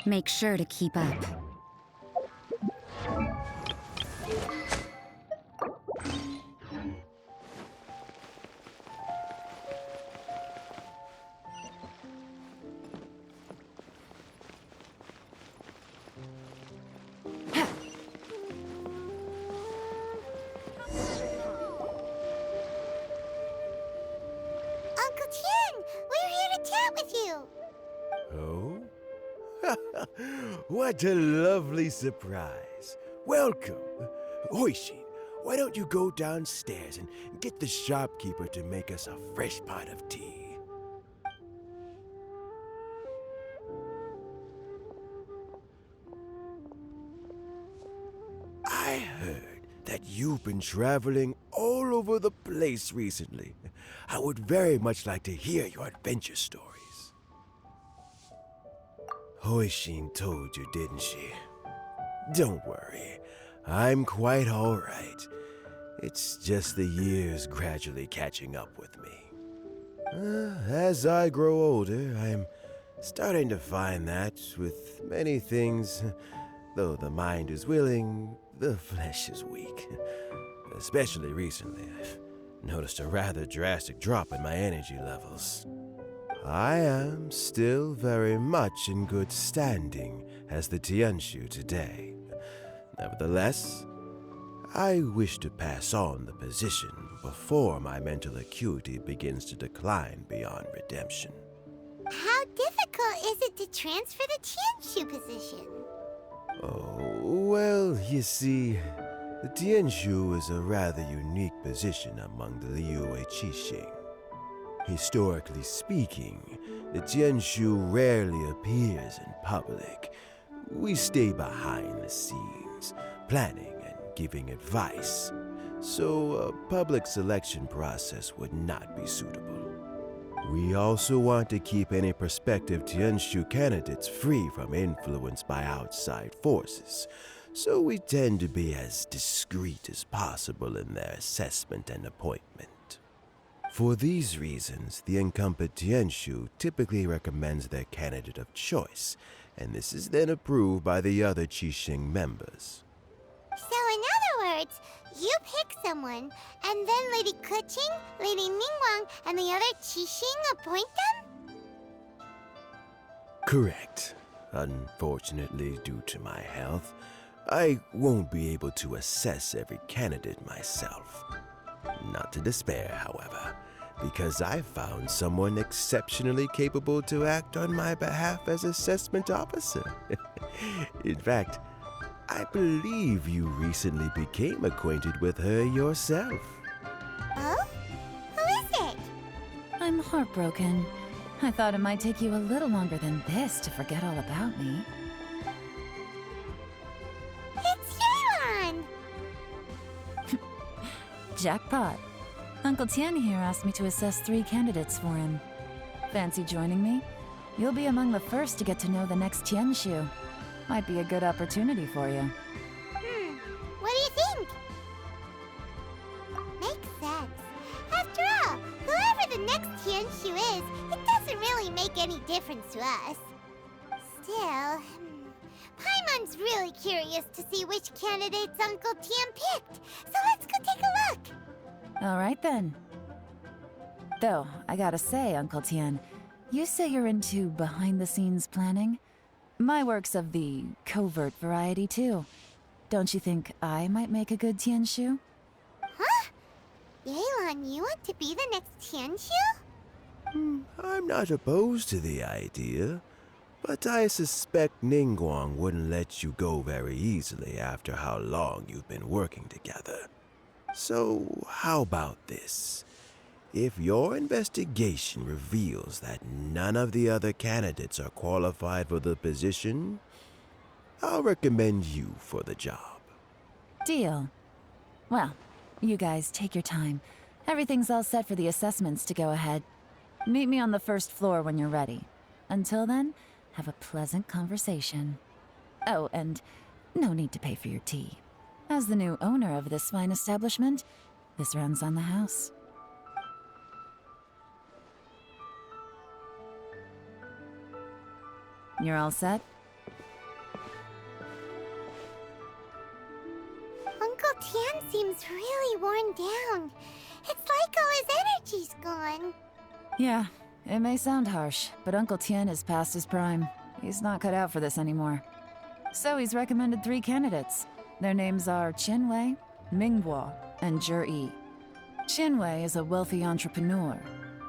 Make sure to keep up. Uncle Tian, we're here to chat with you. Oh? What a lovely surprise. Welcome. Hoishin, why don't you go downstairs and get the shopkeeper to make us a fresh pot of tea? I heard that you've been traveling all over the place recently. I would very much like to hear your adventure stories. Hoishin told you, didn't she? Don't worry, I'm quite all right. It's just the years gradually catching up with me. As I grow older, I'm starting to find that with many things, though the mind is willing, the flesh is weak. Especially recently, I've noticed a rather drastic drop in my energy levels. I am still very much in good standing as the tianshu today. Nevertheless, I wish to pass on the position before my mental acuity begins to decline beyond redemption. How difficult is it to transfer the tianshu position? Oh, well, you see, the tianshu is a rather unique position among the Liyue Qixing. Historically speaking, the tianshu rarely appears in public. We stay behind the scenes, planning and giving advice, so a public selection process would not be suitable. We also want to keep any prospective tianshu candidates free from influence by outside forces, so we tend to be as discreet as possible in their assessment and appointment. For these reasons, the incumbent tianshu typically recommends their candidate of choice, and this is then approved by the other Qixing members. So in other words, you pick someone, and then Lady Keqing, Lady Ningguang, and the other Qixing appoint them? Correct. Unfortunately, due to my health, I won't be able to assess every candidate myself. Not to despair, however, because I found someone exceptionally capable to act on my behalf as assessment officer. In fact, I believe you recently became acquainted with her yourself. Oh? Who is it? I'm heartbroken. I thought it might take you a little longer than this to forget all about me. It's Yelan! Jackpot. Uncle Tian here asked me to assess 3 candidates for him. Fancy joining me? You'll be among the first to get to know the next tianshu. Might be a good opportunity for you. What do you think? Makes sense. After all, whoever the next tianshu is, it doesn't really make any difference to us. Still, Paimon's really curious to see which candidates Uncle Tian picked, so let's go take a look. All right then. Though, I gotta say, Uncle Tian, you say you're into behind-the-scenes planning? My work's of the covert variety, too. Don't you think I might make a good tianshu? Huh? Yelan, you want to be the next tianshu? I'm not opposed to the idea, but I suspect Ningguang wouldn't let you go very easily after how long you've been working together. So, how about this? If your investigation reveals that none of the other candidates are qualified for the position, I'll recommend you for the job. Deal. Well, you guys take your time. Everything's all set for the assessments to go ahead. Meet me on the first floor when you're ready. Until then, have a pleasant conversation. Oh, and no need to pay for your tea. As the new owner of this fine establishment, this runs on the house. You're all set? seems really worn down. It's like all his energy's gone. Yeah, it may sound harsh, but Uncle Tian is past his prime. He's not cut out for this anymore. So he's recommended 3 candidates. Their names are Qinwei, Mingbo, and Zhi. Qinwei is a wealthy entrepreneur.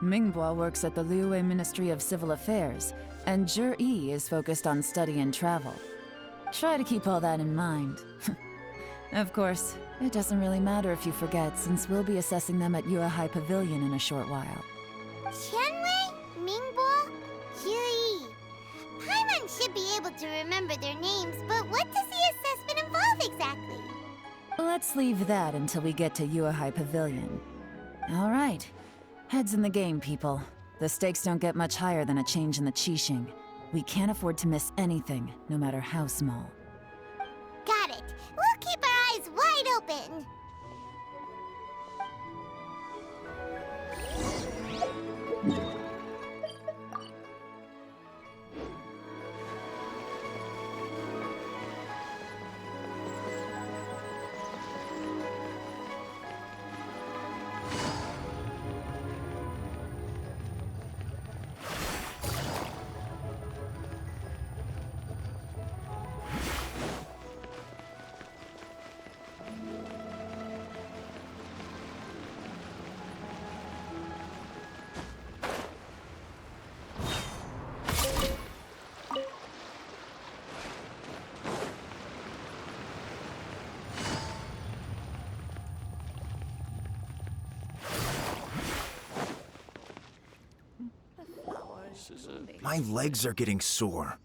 Mingbo works at the Liyue Ministry of Civil Affairs, and Zhi is focused on study and travel. Try to keep all that in mind. Of course, it doesn't really matter if you forget, since we'll be assessing them at Yuehai Pavilion in a short while. Tianwei, Mingbo, Zhi. Paimon should be able to remember their names, but what does the assessment involve exactly? Let's leave that until we get to Yuehai Pavilion. All right. Heads in the game, people. The stakes don't get much higher than a change in the Qixing. We can't afford to miss anything, no matter how small. Got it. We'll keep our eyes wide open. My legs are getting sore.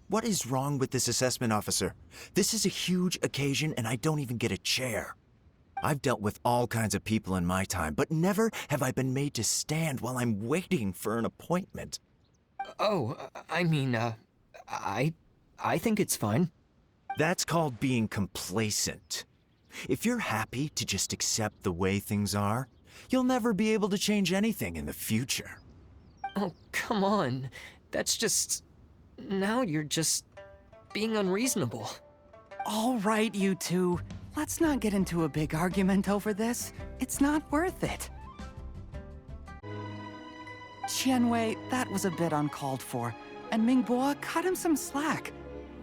What is wrong with this assessment officer? This is a huge occasion and I don't even get a chair. I've dealt with all kinds of people in my time, but never have I been made to stand while I'm waiting for an appointment. Oh, I think it's fine. That's called being complacent. If you're happy to just accept the way things are, you'll never be able to change anything in the future. Oh, come on. That's just... Now you're just being unreasonable. All right, you two. Let's not get into a big argument over this. It's not worth it. Qianwei, that was a bit uncalled for. And Mingbo, cut him some slack.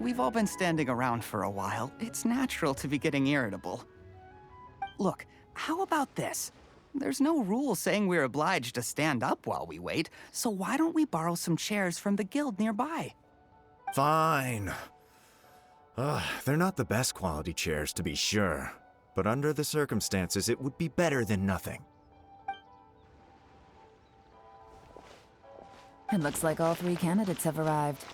We've all been standing around for a while. It's natural to be getting irritable. Look, how about this? There's no rule saying we're obliged to stand up while we wait, so why don't we borrow some chairs from the guild nearby? Fine. They're not the best quality chairs, to be sure. But under the circumstances, it would be better than nothing. It looks like all 3 candidates have arrived.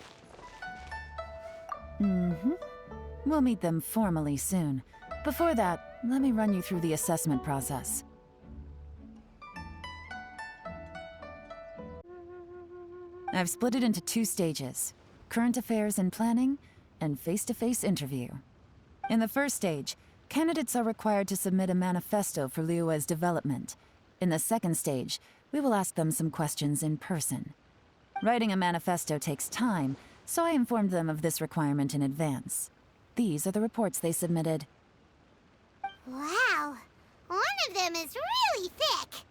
We'll meet them formally soon. Before that, let me run you through the assessment process. I've split it into 2 stages: current affairs and planning, and face-to-face interview. In the first stage, candidates are required to submit a manifesto for Liyue's development. In the second stage, we will ask them some questions in person. Writing a manifesto takes time, so I informed them of this requirement in advance. These are the reports they submitted. Wow. One of them is really thick.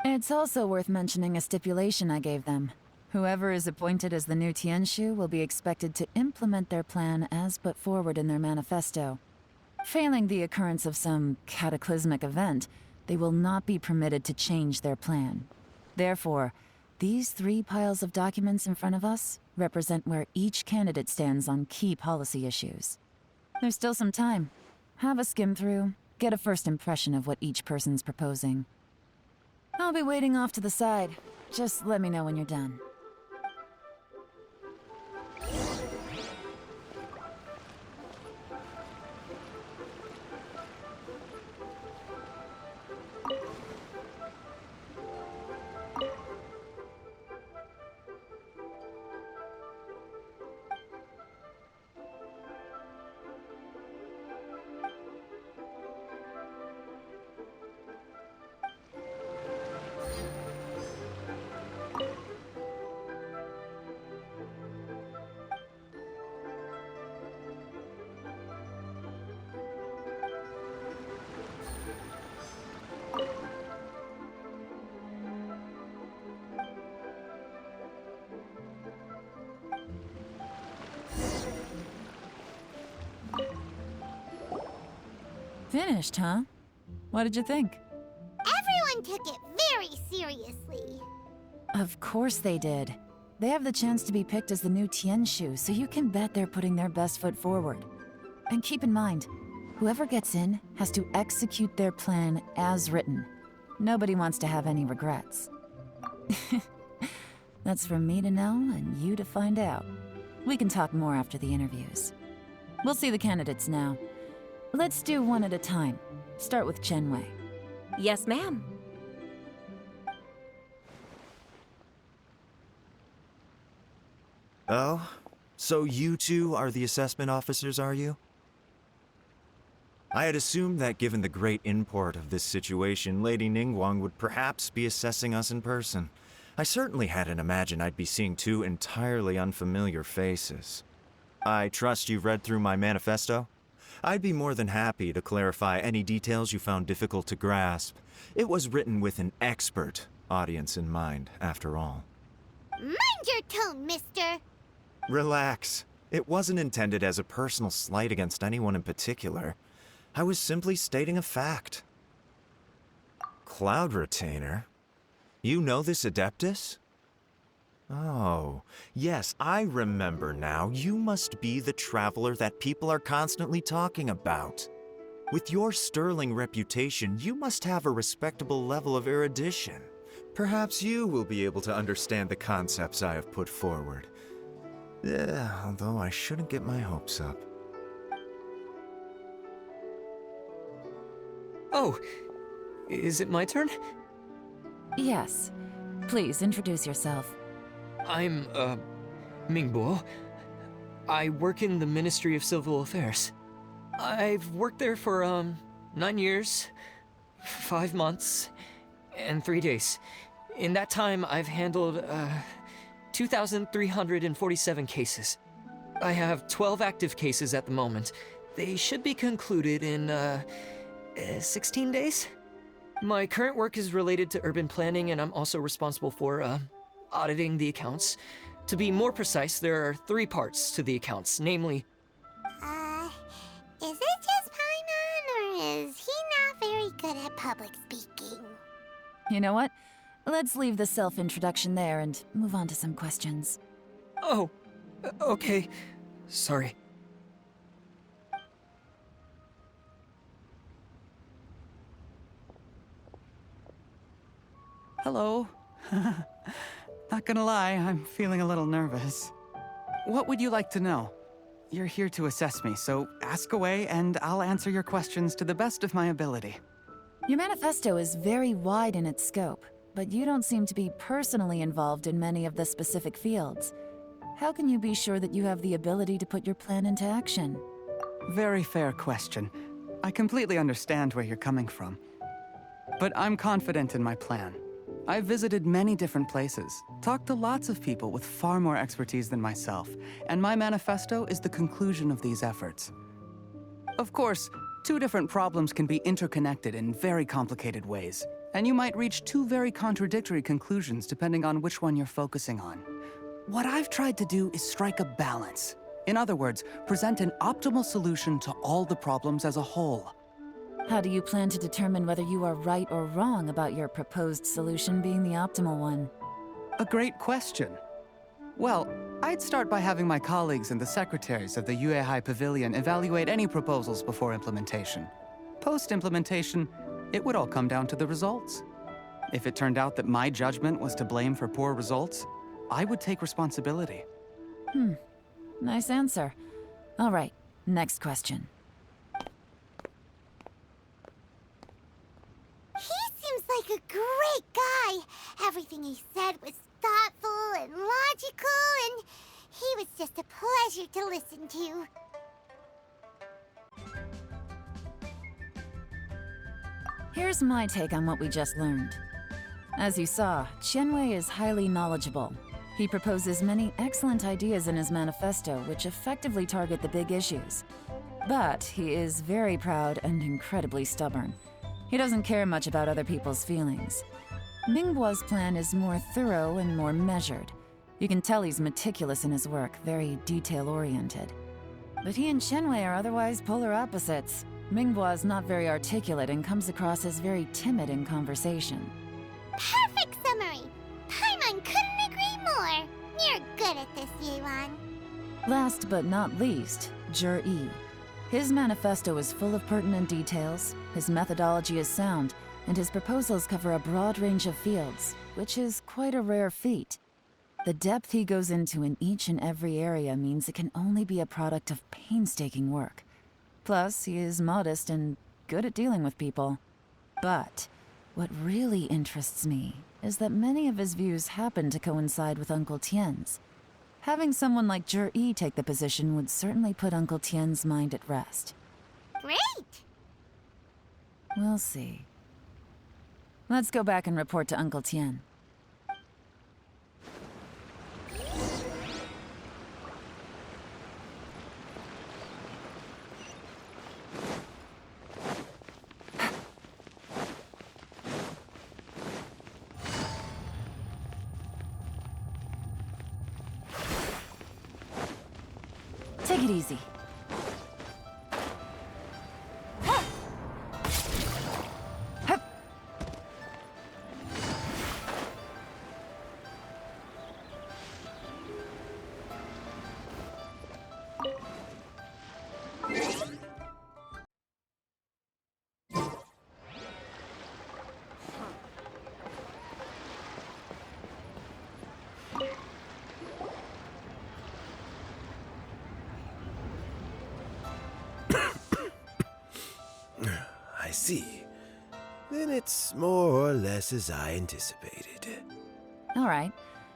It's also worth mentioning a stipulation I gave them. Whoever is appointed as the new tianshu will be expected to implement their plan as put forward in their manifesto. Failing the occurrence of some cataclysmic event, they will not be permitted to change their plan. Therefore, these 3 piles of documents in front of us represent where each candidate stands on key policy issues. There's still some time. Have a skim through, get a first impression of what each person's proposing. I'll be waiting off to the side. Just let me know when you're done. Finished, huh? What did you think? Everyone took it very seriously. Of course they did. They have the chance to be picked as the new tianshu, so you can bet they're putting their best foot forward. And keep in mind, whoever gets in has to execute their plan as written. Nobody wants to have any regrets. That's for me to know and you to find out. We can talk more after the interviews. We'll see the candidates now. Let's do one at a time. Start with Chenwei. Yes, ma'am. Oh? So you two are the assessment officers, are you? I had assumed that given the great import of this situation, Lady Ningguang would perhaps be assessing us in person. I certainly hadn't imagined I'd be seeing two entirely unfamiliar faces. I trust you've read through my manifesto? I'd be more than happy to clarify any details you found difficult to grasp. It was written with an expert audience in mind, after all. Mind your tone, mister. Relax. It wasn't intended as a personal slight against anyone in particular. I was simply stating a fact. Cloud Retainer? You know this Adeptus? Oh, yes, I remember now. You must be the traveler that people are constantly talking about. With your sterling reputation, you must have a respectable level of erudition. Perhaps you will be able to understand the concepts I have put forward. Although I shouldn't get my hopes up. Oh, is it my turn? Yes. Please introduce yourself. I'm, Mingbo. I work in the Ministry of Civil Affairs. I've worked there for, 9 years, 5 months, and 3 days. In that time, I've handled, 2,347 cases. I have 12 active cases at the moment. They should be concluded in, 16 days? My current work is related to urban planning, and I'm also responsible for, auditing the accounts. To be more precise, there are 3 parts to the accounts, namely... Is it just Paimon, or is he not very good at public speaking? You know what? Let's leave the self-introduction there and move on to some questions. Oh, okay. Sorry. Hello. Not gonna lie, I'm feeling a little nervous. What would you like to know? You're here to assess me, so ask away and I'll answer your questions to the best of my ability. Your manifesto is very wide in its scope, but you don't seem to be personally involved in many of the specific fields. How can you be sure that you have the ability to put your plan into action? Very fair question. I completely understand where you're coming from. But I'm confident in my plan. I've visited many different places, talked to lots of people with far more expertise than myself, and my manifesto is the conclusion of these efforts. Of course, 2 different problems can be interconnected in very complicated ways, and you might reach 2 very contradictory conclusions depending on which one you're focusing on. What I've tried to do is strike a balance. In other words, present an optimal solution to all the problems as a whole. How do you plan to determine whether you are right or wrong about your proposed solution being the optimal one? A great question. Well, I'd start by having my colleagues and the secretaries of the Yuehai Pavilion evaluate any proposals before implementation. Post-implementation, it would all come down to the results. If it turned out that my judgment was to blame for poor results, I would take responsibility. Nice answer. All right, next question. He seems like a great guy. Everything he said was thoughtful and logical, and he was just a pleasure to listen to. Here's my take on what we just learned. As you saw, Chenwei is highly knowledgeable. He proposes many excellent ideas in his manifesto which effectively target the big issues. But he is very proud and incredibly stubborn. He doesn't care much about other people's feelings. Mingbo's plan is more thorough and more measured. You can tell he's meticulous in his work, very detail-oriented. But he and Chenwei are otherwise polar opposites. Minghua is not very articulate and comes across as very timid in conversation. Perfect summary! Paimon couldn't agree more! You're good at this, Yuan. Last but not least, Jur-E. His manifesto is full of pertinent details, his methodology is sound, and his proposals cover a broad range of fields, which is quite a rare feat. The depth he goes into in each and every area means it can only be a product of painstaking work. Plus, he is modest and good at dealing with people. But what really interests me is that many of his views happen to coincide with Uncle Tian's. Having someone like Jur-E take the position would certainly put Uncle Tian's mind at rest. Great! We'll see. Let's go back and report to Uncle Tian. Take it easy. I see. Then it's more or less as I anticipated. All right,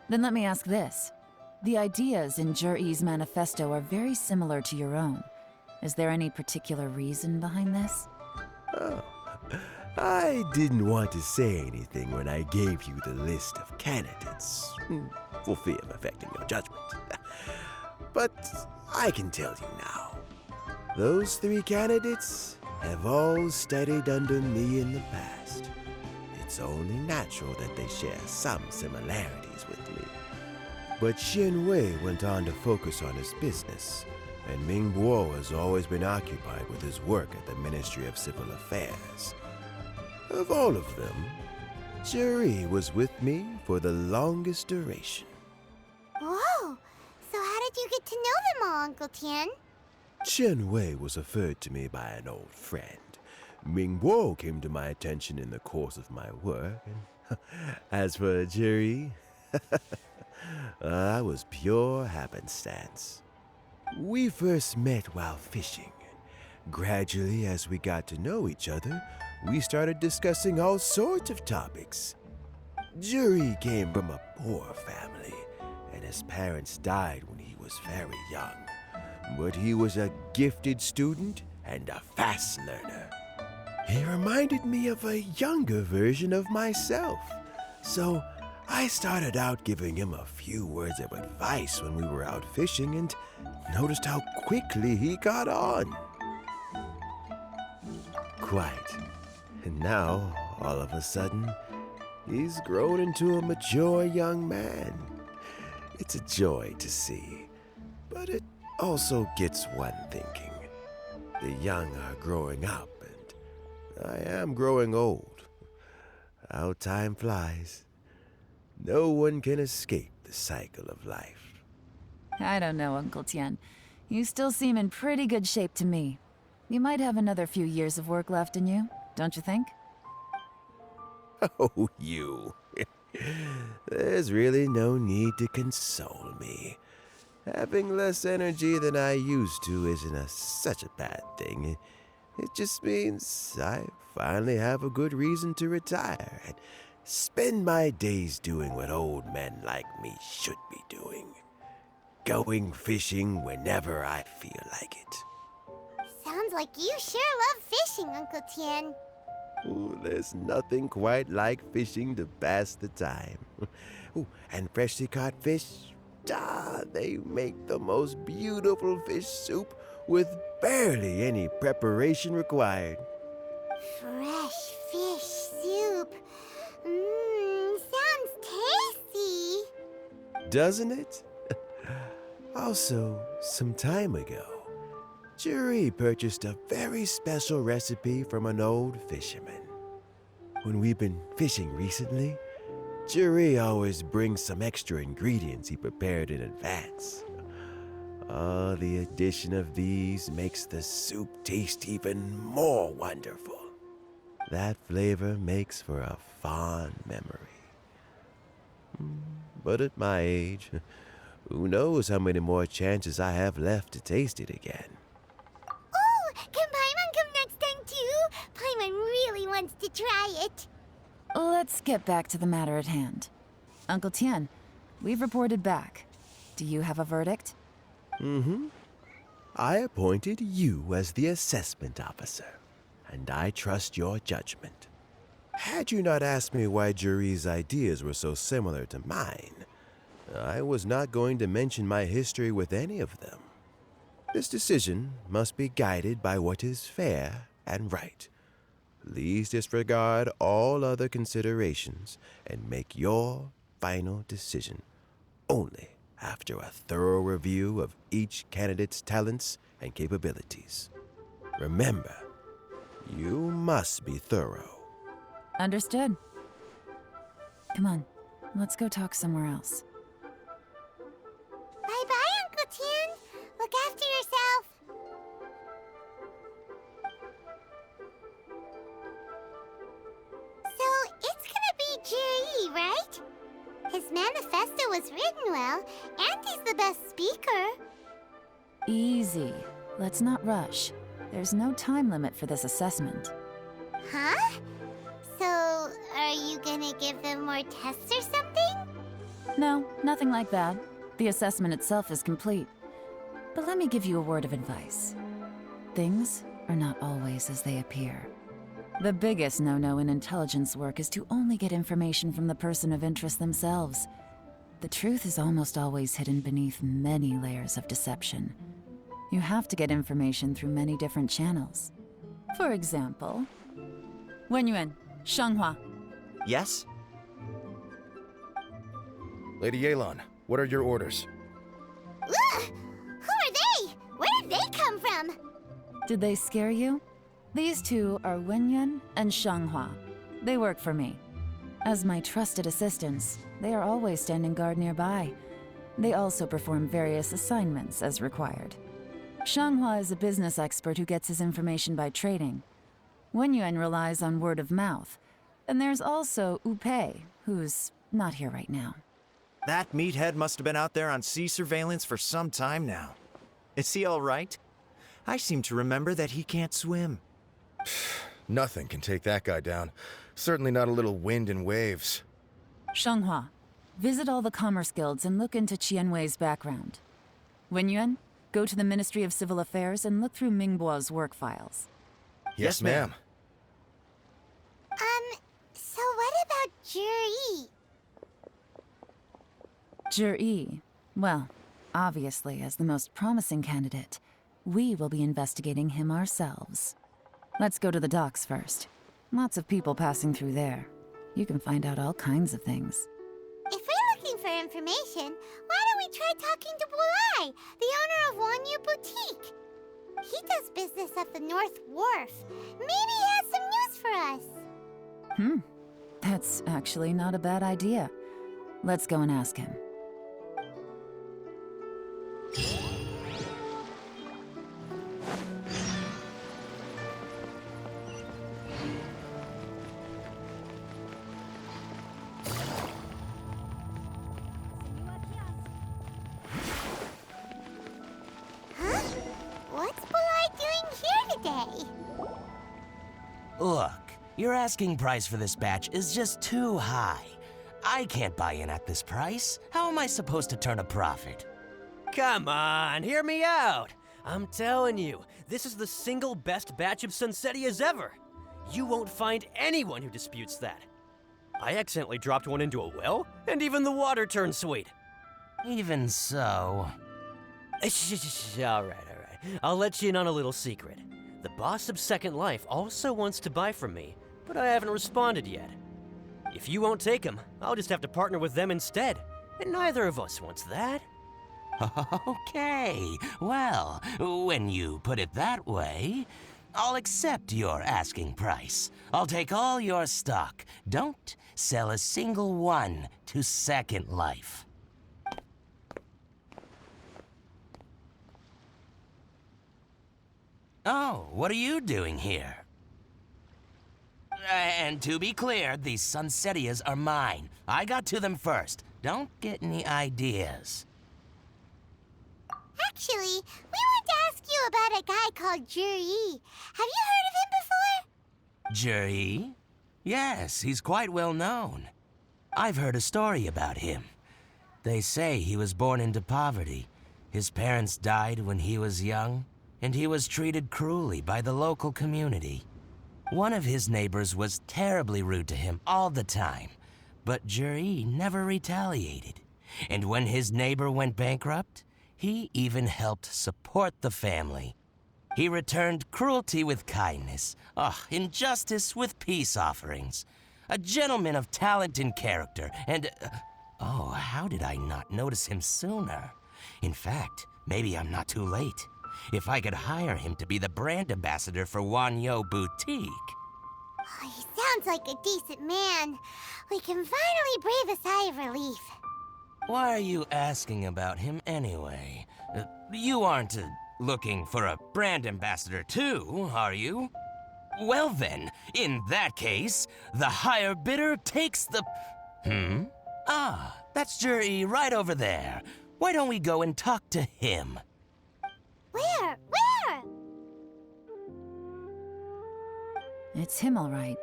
then let me ask this. The ideas in Jur-E's manifesto are very similar to your own. Is there any particular reason behind this? Oh, I didn't want to say anything when I gave you the list of candidates, for fear of affecting your judgment. But I can tell you now. Those 3 candidates have all studied under me in the past. It's only natural that they share some similarities with me. But Xin Wei went on to focus on his business, and Ming Guo has always been occupied with his work at the Ministry of Civil Affairs. Of all of them, Jur-E was with me for the longest duration. Whoa! So how did you get to know them all, Uncle Tian? Chen Wei was referred to me by an old friend. Ming Guo came to my attention in the course of my work, and as for Jur-E, I was pure happenstance. We first met while fishing, and gradually as we got to know each other, we started discussing all sorts of topics. Jur-E came from a poor family, and his parents died when he was very young. But he was a gifted student and a fast learner. He reminded me of a younger version of myself. So I started out giving him a few words of advice when we were out fishing and noticed how quickly he got on. Quite. And now, all of a sudden, he's grown into a mature young man. It's a joy to see, but it also gets one thinking. The young are growing up, and I am growing old. How time flies. No one can escape the cycle of life. I don't know, Uncle Tian. You still seem in pretty good shape to me. You might have another few years of work left in you, don't you think? Oh, you. There's really no need to console me. Having less energy than I used to isn't such a bad thing. It just means I finally have a good reason to retire and spend my days doing what old men like me should be doing. Going fishing whenever I feel like it. Sounds like you sure love fishing, Uncle Tian. Ooh, there's nothing quite like fishing to pass the time. Ooh, and freshly caught fish, they make the most beautiful fish soup with barely any preparation required. Fresh fish soup. Sounds tasty. Doesn't it? Also, some time ago, Juri purchased a very special recipe from an old fisherman. When we've been fishing recently, Juri always brings some extra ingredients he prepared in advance. Oh, the addition of these makes the soup taste even more wonderful. That flavor makes for a fond memory. But at my age, who knows how many more chances I have left to taste it again. Oh, can Paimon come next time too? Paimon really wants to try it. Let's get back to the matter at hand. Uncle Tian, we've reported back. Do you have a verdict? I appointed you as the assessment officer, and I trust your judgment. Had you not asked me why Juri's ideas were so similar to mine, I was not going to mention my history with any of them. This decision must be guided by what is fair and right. Please disregard all other considerations and make your final decision only after a thorough review of each candidate's talents and capabilities. Remember, you must be thorough. Understood. Come on, let's go talk somewhere else. Bye-bye, Uncle Tian. Look after yourself. So, it's gonna be Juri, right? His manifesto was written well, and he's the best speaker. Easy. Let's not rush. There's no time limit for this assessment. Huh? So, are you gonna give them more tests or something? No, nothing like that. The assessment itself is complete. But let me give you a word of advice. Things are not always as they appear. The biggest no-no in intelligence work is to only get information from the person of interest themselves. The truth is almost always hidden beneath many layers of deception. You have to get information through many different channels. For example, Wenyuan, Shanghua. Yes? Lady Yelan, what are your orders? Ugh! Who are they? Where did they come from? Did they scare you? These two are Wenyuan and Shanghua. They work for me. As my trusted assistants, they are always standing guard nearby. They also perform various assignments as required. Shanghua is a business expert who gets his information by trading. Wenyuan relies on word of mouth. And there's also Upei, who's not here right now. That meathead must have been out there on sea surveillance for some time now. Is he all right? I seem to remember that he can't swim. Nothing can take that guy down. Certainly not a little wind and waves. Shanghua, visit all the commerce guilds and look into Qianwei's background. Wenyuan, go to the Ministry of Civil Affairs and look through Mingbo's work files. Yes, ma'am. So what about Juri? Juri, well, obviously, as the most promising candidate, we will be investigating him ourselves. Let's go to the docks first. Lots of people passing through there. You can find out all kinds of things. If we're looking for information, why don't we try talking to Bulai, the owner of Wanyu Boutique? He does business at the North Wharf. Maybe he has some news for us. That's actually not a bad idea. Let's go and ask him. Huh? What's Bulai doing here today? Look, your asking price for this batch is just too high. I can't buy in at this price. How am I supposed to turn a profit? Come on, hear me out. I'm telling you, this is the single best batch of Sunsetias ever. You won't find anyone who disputes that. I accidentally dropped one into a well, and even the water turned sweet. Even so... All right. I'll let you in on a little secret. The boss of Second Life also wants to buy from me, but I haven't responded yet. If you won't take him, I'll just have to partner with them instead, and neither of us wants that. Okay, well, when you put it that way, I'll accept your asking price. I'll take all your stock. Don't sell a single one to Second Life. Oh, what are you doing here? And to be clear, these Sunsetias are mine. I got to them first. Don't get any ideas. Actually, we want to ask you about a guy called Juri. Have you heard of him before? Juri? Yes, he's quite well known. I've heard a story about him. They say he was born into poverty. His parents died when he was young, and he was treated cruelly by the local community. One of his neighbors was terribly rude to him all the time, but Juri never retaliated. And when his neighbor went bankrupt, he even helped support the family. He returned cruelty with kindness, injustice with peace offerings. A gentleman of talent and character, and... how did I not notice him sooner? In fact, maybe I'm not too late. If I could hire him to be the brand ambassador for Wanyo Boutique. Oh, he sounds like a decent man. We can finally breathe a sigh of relief. Why are you asking about him anyway? You aren't looking for a brand ambassador too, are you? Well then, in that case, the higher bidder takes the... That's Juri right over there. Why don't we go and talk to him? Where? Where? It's him, all right.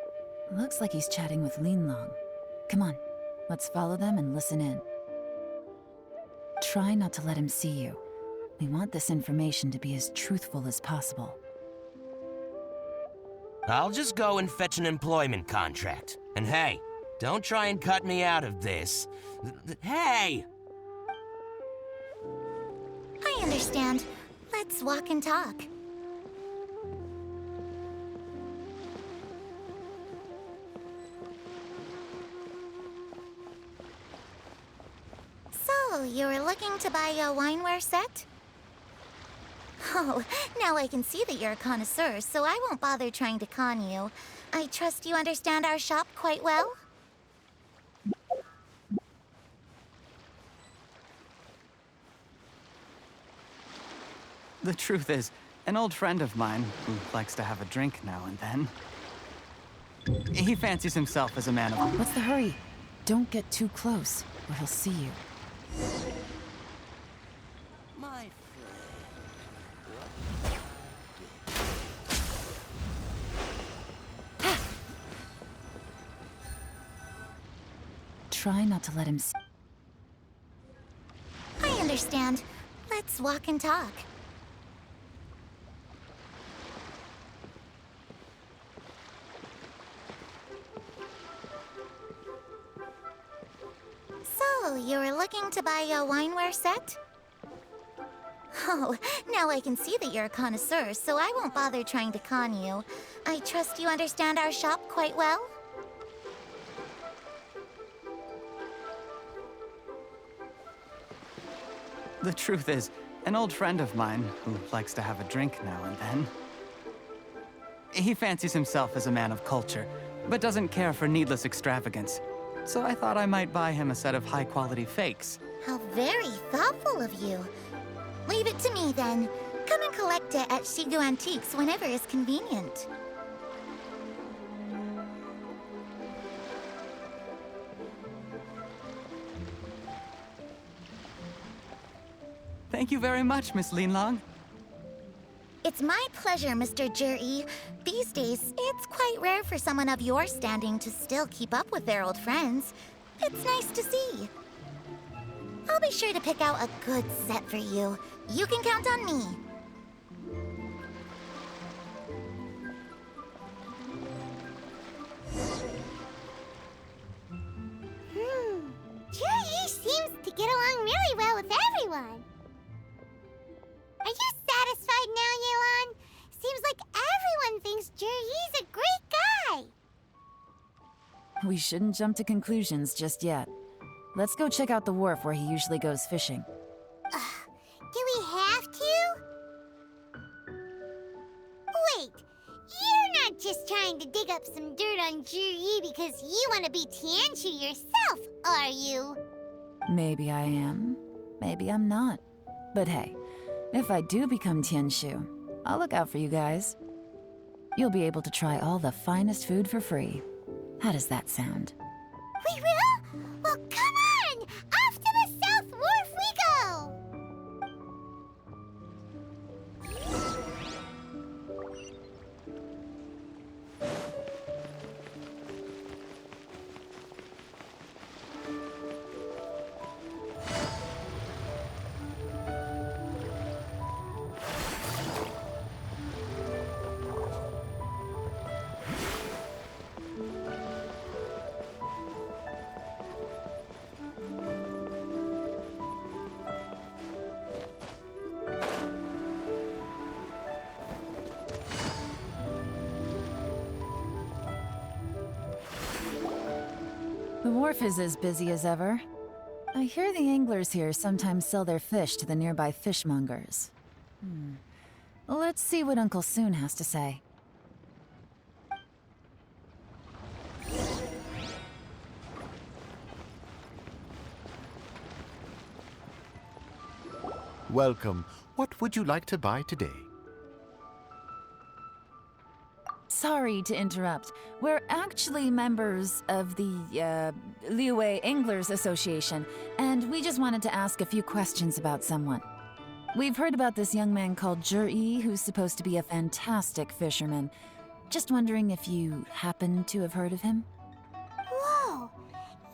Looks like he's chatting with Linlong. Come on, let's follow them and listen in. Try not to let him see you. We want this information to be as truthful as possible. I'll just go and fetch an employment contract. And hey, don't try and cut me out of this. Hey! I understand. Let's walk and talk. So, you were looking to buy a wineware set? Oh, now I can see that you're a connoisseur, so I won't bother trying to con you. I trust you understand our shop quite well? The truth is, an old friend of mine, who likes to have a drink now and then, he fancies himself as a man of... What's the hurry? Don't get too close, or he'll see you. My Try not to let him see. I understand. Let's walk and talk. So, you were looking to buy a wineware set? Oh, now I can see that you're a connoisseur, so I won't bother trying to con you. I trust you understand our shop quite well? The truth is, an old friend of mine, who likes to have a drink now and then, he fancies himself as a man of culture, but doesn't care for needless extravagance. So I thought I might buy him a set of high-quality fakes. How very thoughtful of you. Leave it to me, then. Come and collect it at Shigu Antiques whenever is convenient. Thank you very much, Miss Linlong. It's my pleasure, Mr. Juri. These days, it's quite rare for someone of your standing to still keep up with their old friends. It's nice to see. I'll be sure to pick out a good set for you. You can count on me. Juri seems to get along really well with everyone. Are you satisfied now, Yelan? Seems like everyone thinks Juri's a great guy. We shouldn't jump to conclusions just yet. Let's go check out the wharf where he usually goes fishing. Ugh, because you want to be tianshu yourself, are you? Maybe I am, maybe I'm not. But hey, if I do become tianshu, I'll look out for you guys. You'll be able to try all the finest food for free. How does that sound? We will? Well, come on! Off to the South Wharf we go! The wharf is as busy as ever. I hear the anglers here sometimes sell their fish to the nearby fishmongers. Let's see what Uncle Soon has to say. Welcome. What would you like to buy today? Sorry to interrupt. We're actually members of the, Liyue Anglers Association, and we just wanted to ask a few questions about someone. We've heard about this young man called Zhi, who's supposed to be a fantastic fisherman. Just wondering if you happen to have heard of him? Whoa!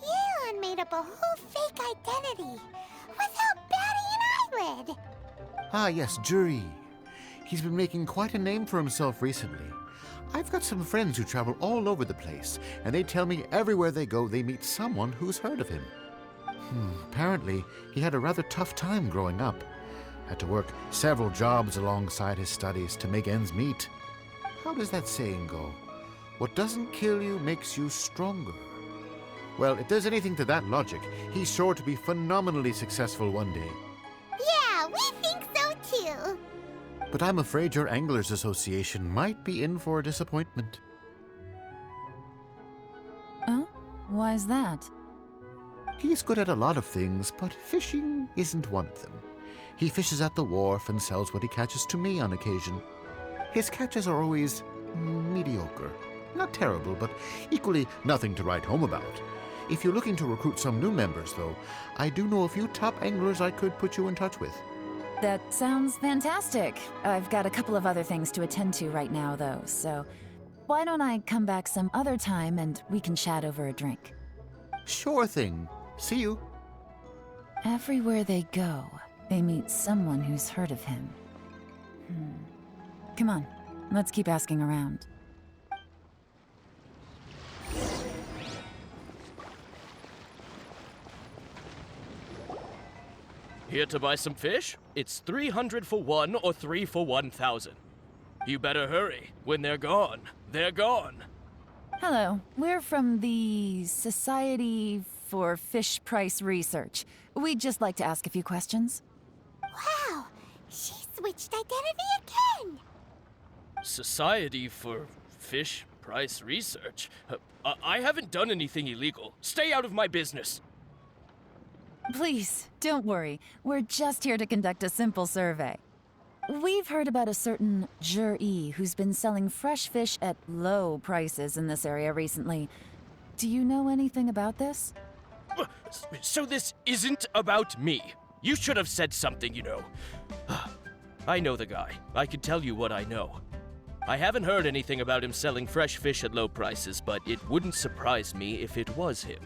Yeon made up a whole fake identity without batting an eyelid! Ah, yes, Juri. He's been making quite a name for himself recently. I've got some friends who travel all over the place, and they tell me everywhere they go they meet someone who's heard of him. Apparently, he had a rather tough time growing up. Had to work several jobs alongside his studies to make ends meet. How does that saying go? What doesn't kill you makes you stronger. Well, if there's anything to that logic, he's sure to be phenomenally successful one day. Yeah, we think so too! But I'm afraid your Anglers Association might be in for a disappointment. Oh? Why's that? He's good at a lot of things, but fishing isn't one of them. He fishes at the wharf and sells what he catches to me on occasion. His catches are always mediocre. Not terrible, but equally nothing to write home about. If you're looking to recruit some new members, though, I do know a few top anglers I could put you in touch with. That sounds fantastic. I've got a couple of other things to attend to right now, though, so why don't I come back some other time and we can chat over a drink? Sure thing. See you. Everywhere they go, they meet someone who's heard of him. Come on, let's keep asking around. Here to buy some fish? It's 300 for one or 3 for 1,000. You better hurry. When they're gone, they're gone. Hello, we're from the Society for Fish Price Research. We'd just like to ask a few questions. Wow! She switched identity again! Society for Fish Price Research? I haven't done anything illegal. Stay out of my business. Please, don't worry. We're just here to conduct a simple survey. We've heard about a certain Zhi who's been selling fresh fish at low prices in this area recently. Do you know anything about this? So this isn't about me. You should have said something, you know. I know the guy. I can tell you what I know. I haven't heard anything about him selling fresh fish at low prices, but it wouldn't surprise me if it was him.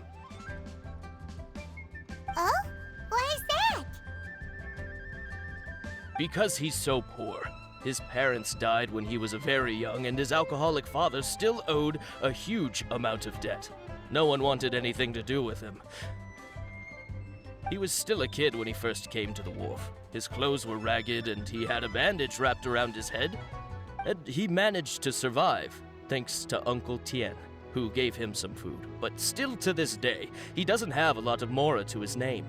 Oh? Why is that? Because he's so poor. His parents died when he was very young, and his alcoholic father still owed a huge amount of debt. No one wanted anything to do with him. He was still a kid when he first came to the wharf. His clothes were ragged, and he had a bandage wrapped around his head. And he managed to survive, thanks to Uncle Tian, who gave him some food. But still to this day, he doesn't have a lot of mora to his name.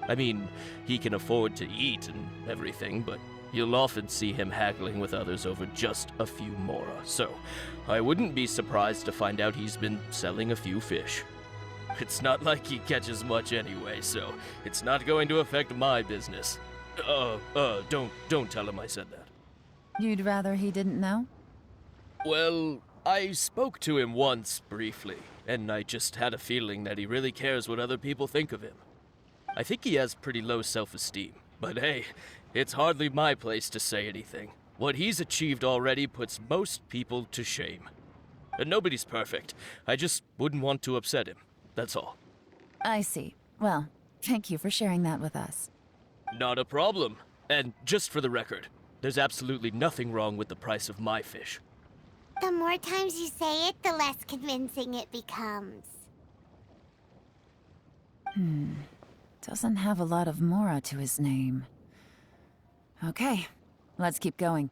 I mean, he can afford to eat and everything, but You'll often see him haggling with others over just a few mora, so I wouldn't be surprised to find out he's been selling a few fish. It's not like he catches much anyway, so it's not going to affect my business. Don't tell him I said that. You'd rather he didn't know? Well, I spoke to him once, briefly, and I just had a feeling that he really cares what other people think of him. I think he has pretty low self-esteem, but hey, it's hardly my place to say anything. What he's achieved already puts most people to shame. And nobody's perfect. I just wouldn't want to upset him, that's all. I see. Well, thank you for sharing that with us. Not a problem. And just for the record, there's absolutely nothing wrong with the price of my fish. The more times you say it, the less convincing it becomes. Doesn't have a lot of mora to his name. Okay, let's keep going.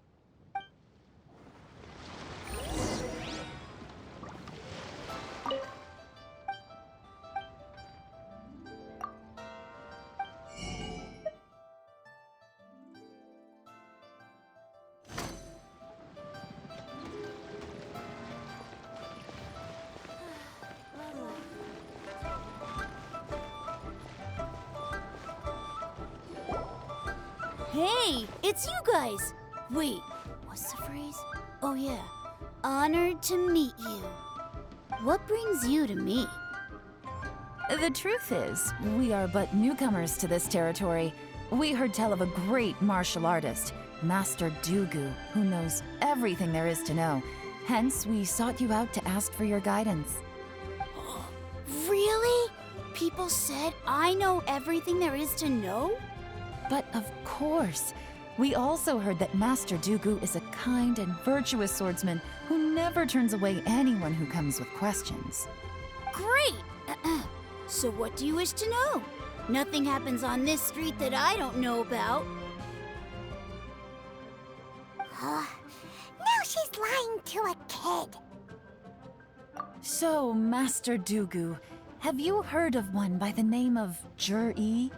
Hey, it's you guys! Wait, what's the phrase? Oh yeah, honored to meet you. What brings you to me? The truth is, we are but newcomers to this territory. We heard tell of a great martial artist, Master Dugu, who knows everything there is to know. Hence, we sought you out to ask for your guidance. Really? People said I know everything there is to know? But of course, we also heard that Master Dugu is a kind and virtuous swordsman who never turns away anyone who comes with questions. Great! So what do you wish to know? Nothing happens on this street that I don't know about. Now she's lying to a kid. So, Master Dugu, have you heard of one by the name of Jur-E?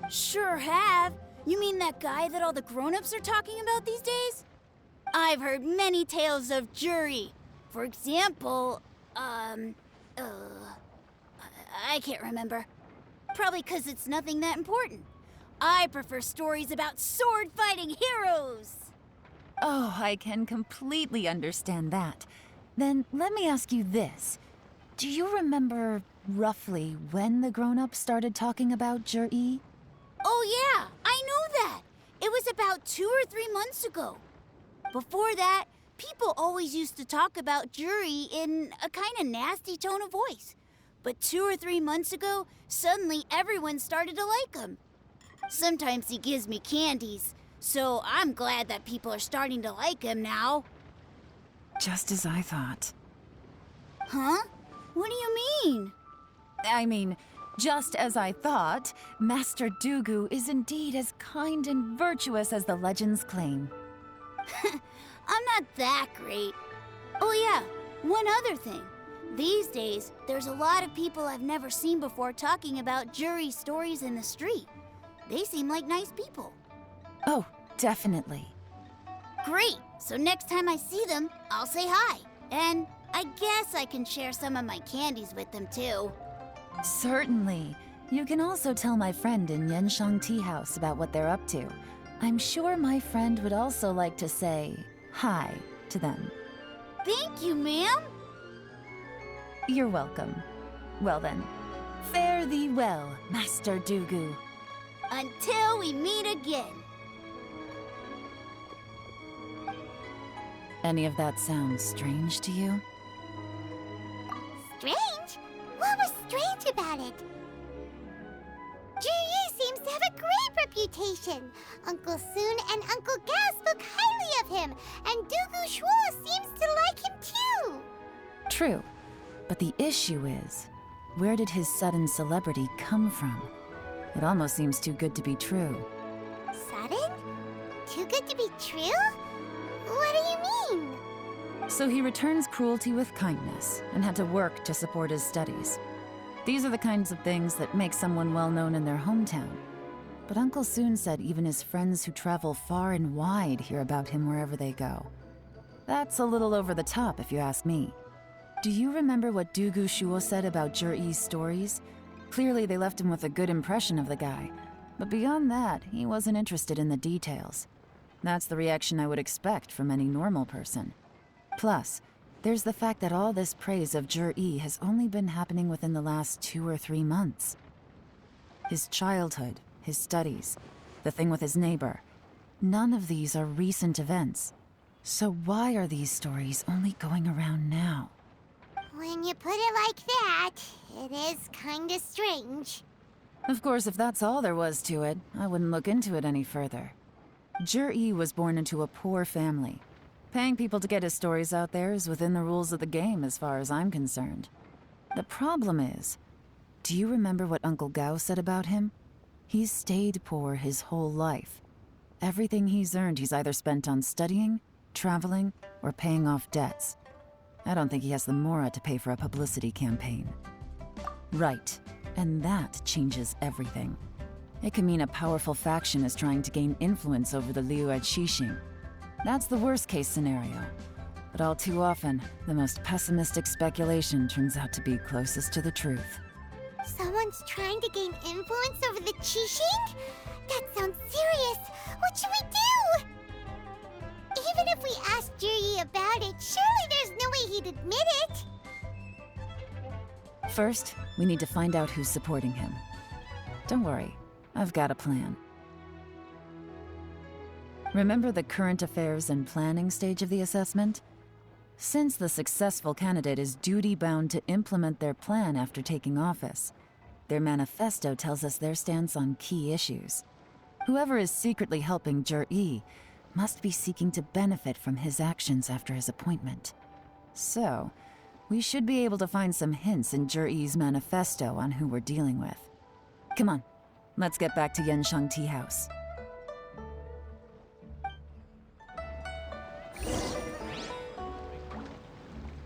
Sure have. You mean that guy that all the grown-ups are talking about these days? I've heard many tales of Jury. For example, I can't remember. Probably 'cause it's nothing that important. I prefer stories about sword-fighting heroes. Oh, I can completely understand that. Then let me ask you this. Do you remember roughly when the grown-ups started talking about Jur-E? Oh yeah, I know that. It was about 2 or 3 months ago. Before that, people always used to talk about Jury in a kind of nasty tone of voice. But 2 or 3 months ago, suddenly everyone started to like him. Sometimes he gives me candies, so I'm glad that people are starting to like him now. Just as I thought. Huh? What do you mean? I mean, just as I thought, Master Dugu is indeed as kind and virtuous as the legends claim. I'm not that great. Oh yeah, one other thing. These days, there's a lot of people I've never seen before talking about Jury stories in the street. They seem like nice people. Oh, definitely. Great! So next time I see them, I'll say hi. And I guess I can share some of my candies with them too. Certainly. You can also tell my friend in Yanshang Tea House about what they're up to. I'm sure my friend would also like to say hi to them. Thank you, ma'am. You're welcome. Well then, fare thee well, Master Dugu. Until we meet again. Any of that sound strange to you? Strange? What was strange about it? Ji seems to have a great reputation. Uncle Soon and Uncle Gas spoke highly of him, and Dugu Shuo seems to like him too. True. But the issue is, where did his sudden celebrity come from? It almost seems too good to be true. Sudden? Too good to be true? What do you mean? So he returns cruelty with kindness and had to work to support his studies. These are the kinds of things that make someone well known in their hometown. But Uncle Soon said even his friends who travel far and wide hear about him wherever they go. That's a little over the top, if you ask me. Do you remember what Dugu Shuo said about Jur-E's stories? Clearly they left him with a good impression of the guy. But beyond that, he wasn't interested in the details. That's the reaction I would expect from any normal person. Plus, there's the fact that all this praise of Jur-E has only been happening within the last 2 or 3 months. His childhood, his studies, the thing with his neighbor, none of these are recent events. So why are these stories only going around now? When you put it like that, it is kinda strange. Of course, if that's all there was to it, I wouldn't look into it any further. Jur-E was born into a poor family. Paying people to get his stories out there is within the rules of the game as far as I'm concerned. The problem is, do you remember what Uncle Gao said about him? He's stayed poor his whole life. Everything he's earned he's either spent on studying, traveling, or paying off debts. I don't think he has the mora to pay for a publicity campaign. Right, and that changes everything. It can mean a powerful faction is trying to gain influence over the Liu at Xixing. That's the worst-case scenario. But all too often, the most pessimistic speculation turns out to be closest to the truth. Someone's trying to gain influence over the Qixing? That sounds serious. What should we do? Even if we asked Juri about it, surely there's no way he'd admit it. First, we need to find out who's supporting him. Don't worry, I've got a plan. Remember the current affairs and planning stage of the assessment? Since the successful candidate is duty-bound to implement their plan after taking office, their manifesto tells us their stance on key issues. Whoever is secretly helping Jur-E must be seeking to benefit from his actions after his appointment. So, we should be able to find some hints in Jur-E's manifesto on who we're dealing with. Come on, let's get back to Yanshang Tea House.